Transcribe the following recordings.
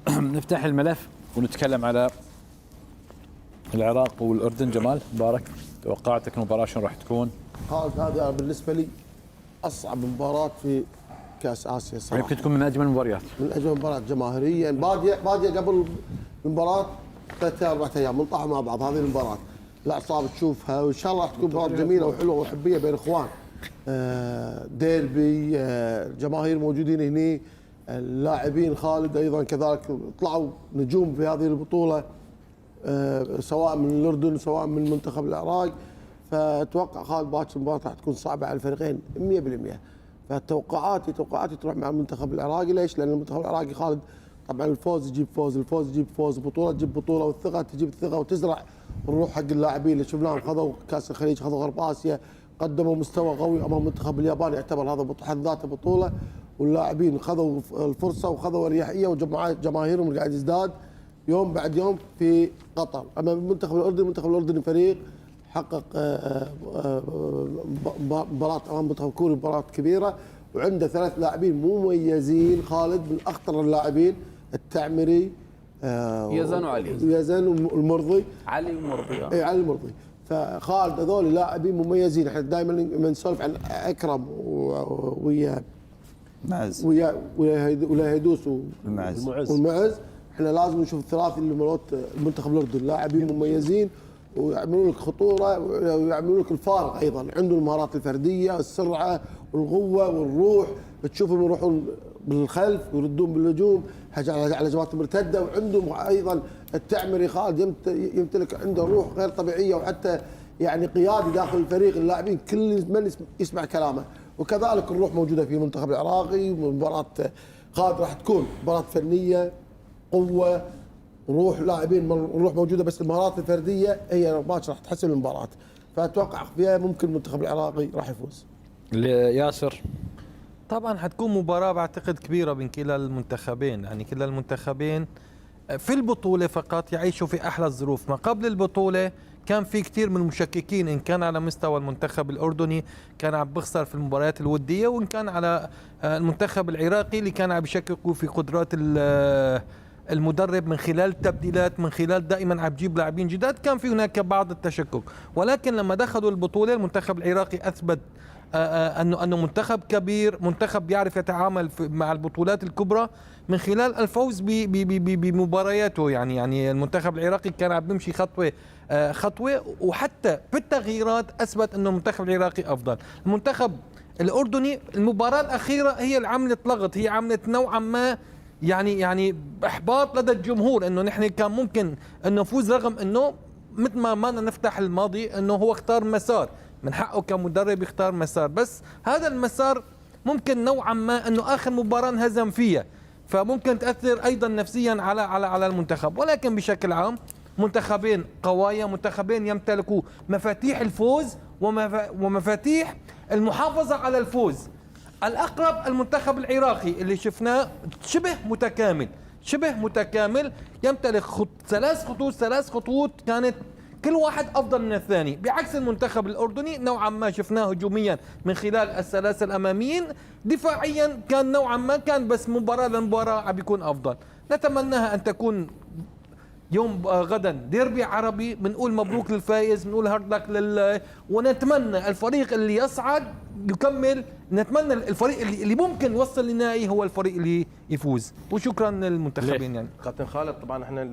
نفتح الملف ونتكلم على العراق والأردن. جمال مبارك، توقعاتك المباراة شنو راح تكون؟ هذا بالنسبة لي أصعب مباراة في كأس آسيا صراحة. يمكن تكون من أجمل المباريات. من أجمل المباريات جماهيريا، بادية قبل المباراة 3 4 أيام منطحوا مع بعض هذه المباراة. الأعصاب تشوفها وإن شاء الله تكون مباراة جميلة وحلوة وحبية بين إخوان. ديربي، الجماهير موجودين هني، اللاعبين خالد أيضا كذلك طلعوا نجوم في هذه البطولة، سواء من الأردن سواء من منتخب العراق. فأتوقع خالد باكر المباراة راح تكون صعبة على الفريقين 100%. فتوقعاتي تروح مع المنتخب العراقي. ليش؟ لأن المنتخب العراقي خالد طبعا الفوز يجيب فوز، الفوز يجيب فوز، البطولة تجيب بطولة، والثقة تجيب الثقة، وتزرع الروح حق اللاعبين اللي شفناهم خذوا كأس الخليج، خذوا غرب آسيا، قدموا مستوى قوي أمام منتخب اليابان، يعتبر هذا بحد ذاته بطولة، واللاعبين خذوا الفرصة وخذوا اريحية، وجماهيرهم قاعد يزداد يوم بعد يوم في قطر. أما المنتخب الأردني فريق حقق مباراة أمام منتخب كوري، مباراة كبيرة، وعنده 3 لاعبين مميزين خالد من أخطر اللاعبين، التعمري، يزن والمرضي، علي المرضي. اي علي المرضي. فخالد هذول لاعبين مميزين. احنا دائما نسولف عن اكرم ويا معز ويا هيدوس والمعز. احنا لازم نشوف الثلاثي اللي مالت المنتخب الاردني، لاعبين مميزين ويعملون لك خطوره ويعملون لك الفارق. ايضا عندهم المهارات الفرديه، السرعه والقوه والروح، تشوفهم يروحون بالخلف ويردون بالهجوم على هجمات مرتده. وعندهم ايضا التعمري خالد يمتلك عنده روح غير طبيعيه، وحتى يعني قيادي داخل الفريق، اللاعبين كل من يسمع كلامه. وكذلك الروح موجوده في المنتخب العراقي. مباراه خالد راح تكون مباراه فنيه، قوه، روح لاعبين، روح موجوده، بس المهارات الفرديه هي باكر راح تحسم المباراه. فاتوقع فيها ممكن المنتخب العراقي راح يفوز. ياسر، طبعا حتكون مباراة بعتقد كبيرة بين كلا المنتخبين، يعني كلا المنتخبين في البطولة فقط يعيشوا في أحلى الظروف. ما قبل البطولة كان في كثير من المشككين، إن كان على مستوى المنتخب الأردني كان عم بخسر في المباريات الودية، وإن كان على المنتخب العراقي اللي كان عم بيشككوا في قدرات المدرب من خلال التبديلات، من خلال دائما عم بجيب لاعبين جداد. كان في هناك بعض التشكك، ولكن لما دخلوا البطولة المنتخب العراقي أثبت أنه منتخب كبير، منتخب يعرف يتعامل مع البطولات الكبرى من خلال الفوز بمبارياته. يعني المنتخب العراقي كان عم بيمشي خطوة، وحتى بالتغييرات أثبت أنه المنتخب العراقي أفضل. المنتخب الأردني المباراة الأخيرة هي اللي عملت لغط، هي عملت نوعا ما يعني إحباط لدى الجمهور، أنه نحن كان ممكن أن نفوز، رغم أنه مثل ما نفتح الماضي أنه هو اختار مسار، من حقه كمدرب يختار مسار، بس هذا المسار ممكن نوعا ما انه اخر مباراه انهزم فيها، فممكن تاثر ايضا نفسيا على المنتخب. ولكن بشكل عام منتخبين قوايا، منتخبين يمتلكوا مفاتيح الفوز ومفاتيح المحافظه على الفوز. الاقرب المنتخب العراقي اللي شفناه شبه متكامل، يمتلك 3 خطوط كانت كل واحد أفضل من الثاني، بعكس المنتخب الأردني نوعا ما شفناه هجوميا من خلال الثلاثة الأماميين، دفاعيا كان نوعا ما كان بس مباراة لمباراة عم بيكون أفضل. نتمناها أن تكون يوم غدا ديربي عربي، بنقول مبروك للفائز، بنقول هارد لك ونتمنى الفريق اللي يصعد يكمل، نتمنى الفريق اللي ممكن يوصل للنهائي هو الفريق اللي يفوز. وشكرا للمنتخبين. يعني كابتن خالد، طبعا احنا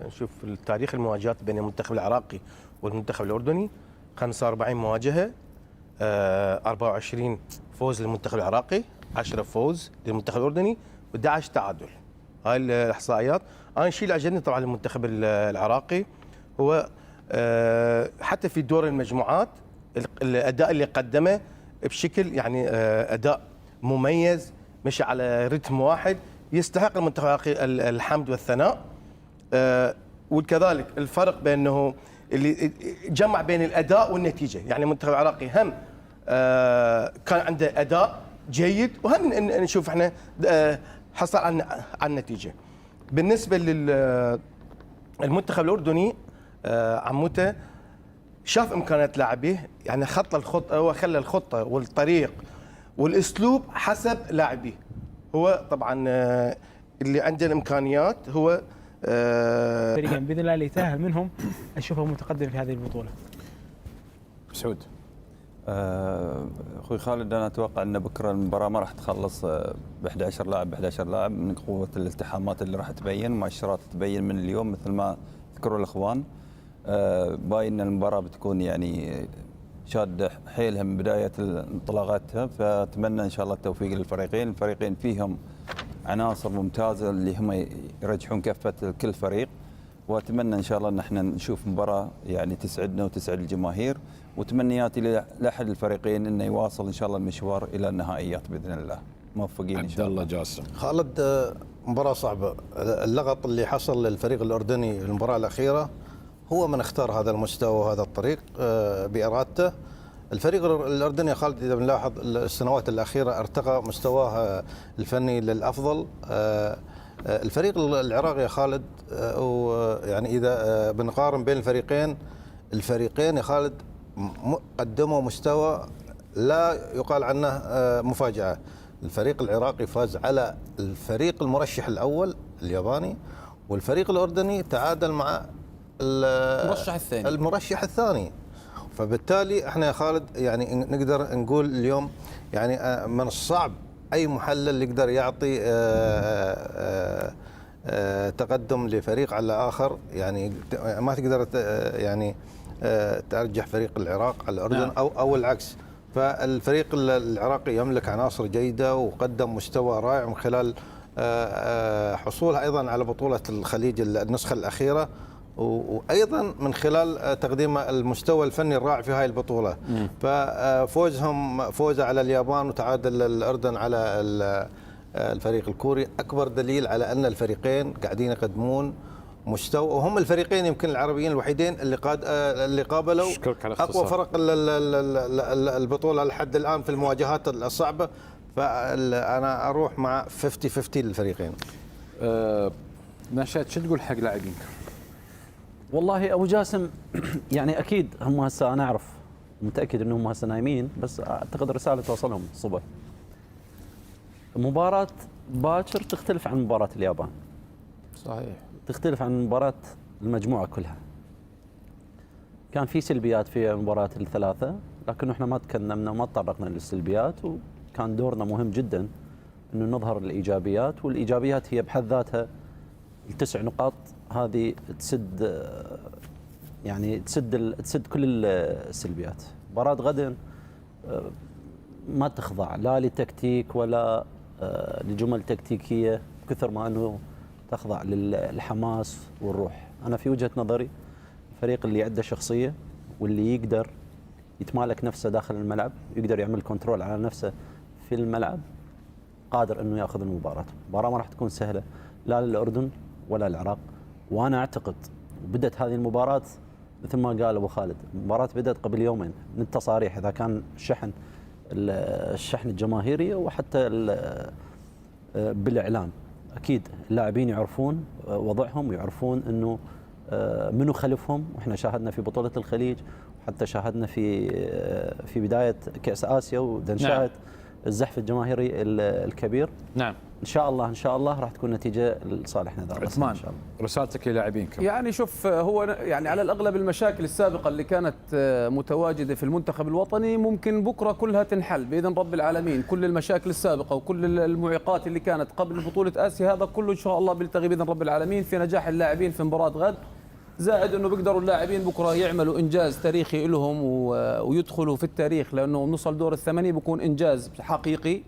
نشوف التاريخ المواجهات بين المنتخب العراقي والمنتخب الاردني 45 مواجهه، 24 فوز للمنتخب العراقي، 10 فوز للمنتخب الاردني، و11 تعادل. هاي الاحصائيات. انا الشيء اللي عجبني طبعا المنتخب العراقي هو حتى في دور المجموعات الاداء اللي قدمه بشكل يعني اداء مميز، مشي على رتم واحد، يستحق المنتخب العراقي الحمد والثناء. وكذلك الفرق بانه اللي جمع بين الاداء والنتيجه، يعني المنتخب العراقي هم كان عنده اداء جيد، وهم نشوف احنا حصل على النتيجه. بالنسبه للمنتخب الاردني عموته شاف امكانيات لاعبيه، يعني خط الخطه، هو خلى الخطه والطريق والاسلوب حسب لاعبيه. هو طبعا اللي عنده الامكانيات هو فريقين باذن الله اللي يتاهل منهم اشوفه متقدم في هذه البطوله. سعود. اخوي خالد، انا اتوقع ان بكره المباراه ما راح تخلص ب 11 لاعب ب 11 لاعب، من قوه الالتحامات اللي راح تبين، مؤشرات تبين من اليوم مثل ما ذكروا الاخوان. باين ان المباراه بتكون يعني شاده حيلها من بدايه انطلاقاتها، فاتمنى ان شاء الله التوفيق للفريقين. الفريقين فيهم عناصر ممتازه اللي هم يرجحون كفه كل فريق، واتمنى ان شاء الله ان احنا نشوف مباراه يعني تسعدنا وتسعد الجماهير، وتمنياتي لاحد الفريقين انه يواصل ان شاء الله المشوار الى النهائيات باذن الله. موفقين ان شاء الله. عبد الله جاسم. خالد، مباراة صعبة. اللغط اللي حصل للفريق الأردني في المباراة الأخيرة هو من اختار هذا المستوى وهذا الطريق بإرادته. الفريق الأردني يا خالد إذا بنلاحظ السنوات الأخيرة ارتقى مستواه الفني للأفضل. الفريق العراقي يا خالد، يعني إذا بنقارن بين الفريقين يا خالد قدموا مستوى لا يقال عنه مفاجأة. الفريق العراقي فاز على الفريق المرشح الأول الياباني، والفريق الأردني تعادل مع المرشح الثاني. فبالتالي احنا يا خالد يعني نقدر نقول اليوم يعني من الصعب أي محلل يقدر يعطي تقدم لفريق على آخر. يعني ما تقدر يعني ترجح فريق العراق على الأردن. نعم. أو العكس. فالفريق العراقي يملك عناصر جيدة وقدم مستوى رائع من خلال حصولها أيضا على بطولة الخليج النسخة الأخيرة، وأيضا من خلال تقديم المستوى الفني الرائع في هذه البطولة. فوزه على اليابان وتعادل الأردن على الفريق الكوري أكبر دليل على أن الفريقين قاعدين يقدمون مستوى، وهم الفريقين يمكن العربيين الوحيدين اللي قابلوا أقوى فرق البطولة لحد الآن في المواجهات الصعبة. فأنا أروح مع 50-50 للفريقين. نشأت، شو تقول حق لاعبين؟ والله ابو جاسم يعني اكيد هم هسه انا اعرف متاكد انهم هسه نايمين، بس اعتقد رساله توصلهم الصبح. مباراه باكر تختلف عن مباراه اليابان. صحيح. تختلف عن مباراه المجموعه كلها. كان في سلبيات في المباراه الثلاثه، لكن احنا ما تكلمنا وما تطرقنا للسلبيات، وكان دورنا مهم جدا انه نظهر الايجابيات، والايجابيات هي بحد ذاتها ال9 نقاط هذه تسد، يعني تسد كل السلبيات. مباراة غدا ما تخضع لا للتكتيك ولا لجمل تكتيكية كثر ما انه تخضع للحماس والروح. انا في وجهة نظري الفريق اللي عنده شخصية واللي يقدر يتمالك نفسه داخل الملعب، يقدر يعمل كنترول على نفسه في الملعب، قادر انه ياخذ المباراة. المباراة ما راح تكون سهلة لا للأردن ولا العراق. وانا اعتقد بدت هذه المباراه مثل ما قال ابو خالد، المباراه بدات قبل يومين من التصاريح، اذا كان الشحن الجماهيري وحتى بالاعلام. اكيد اللاعبين يعرفون وضعهم ويعرفون انه منو خلفهم، واحنا شاهدنا في بطوله الخليج وحتى شاهدنا في بدايه كاس اسيا ونشاهد. نعم. الزحف الجماهيري الكبير. نعم. ان شاء الله راح تكون نتيجه لصالحنا ذا. عثمان، ان شاء الله رسالتك للاعبين. يعني شوف، هو يعني على الاغلب المشاكل السابقه اللي كانت متواجده في المنتخب الوطني ممكن بكره كلها تنحل باذن رب العالمين. كل المشاكل السابقه وكل المعيقات اللي كانت قبل بطوله اسيا هذا كله ان شاء الله بيلتغي باذن رب العالمين في نجاح اللاعبين في مباراه غد. زائد انه بيقدروا اللاعبين بكره يعملوا انجاز تاريخي لهم ويدخلوا في التاريخ، لانه نوصل دور الثمانيه بيكون انجاز حقيقي.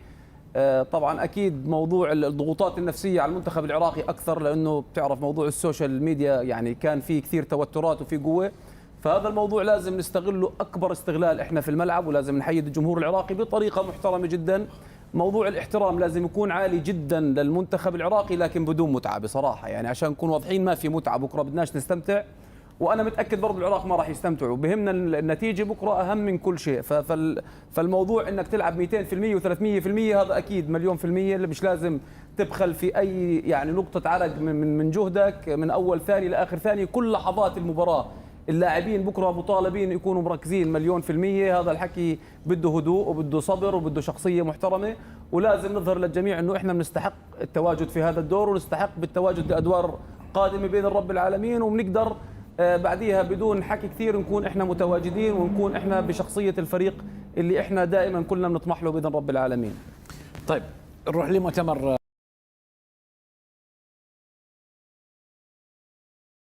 طبعا اكيد موضوع الضغوطات النفسيه على المنتخب العراقي اكثر، لانه بتعرف موضوع السوشيال ميديا يعني كان فيه كثير توترات وفي قوه، فهذا الموضوع لازم نستغله اكبر استغلال احنا في الملعب، ولازم نحيد الجمهور العراقي بطريقه محترمه جدا. موضوع الاحترام لازم يكون عالي جدا للمنتخب العراقي، لكن بدون متعه بصراحه، يعني عشان نكون واضحين ما في متعه بكره، بدناش نستمتع، وانا متاكد برضه العراق ما راح يستمتعوا. بهمنا النتيجه بكره اهم من كل شيء. فالموضوع انك تلعب 200% و300% هذا اكيد مليون في المية، اللي مش لازم تبخل في اي يعني نقطه عرق من جهدك من اول ثاني لاخر ثاني. كل لحظات المباراه اللاعبين بكره مطالبين يكونوا مركزين 100%. هذا الحكي بده هدوء وبده صبر وبده شخصيه محترمه، ولازم نظهر للجميع انه احنا بنستحق التواجد في هذا الدور ونستحق بالتواجد لادوار قادمه باذن رب العالمين، وبنقدر بعديها بدون حكي كثير نكون احنا متواجدين ونكون احنا بشخصيه الفريق اللي احنا دائما كلنا بنطمح له باذن رب العالمين. طيب نروح لمؤتمر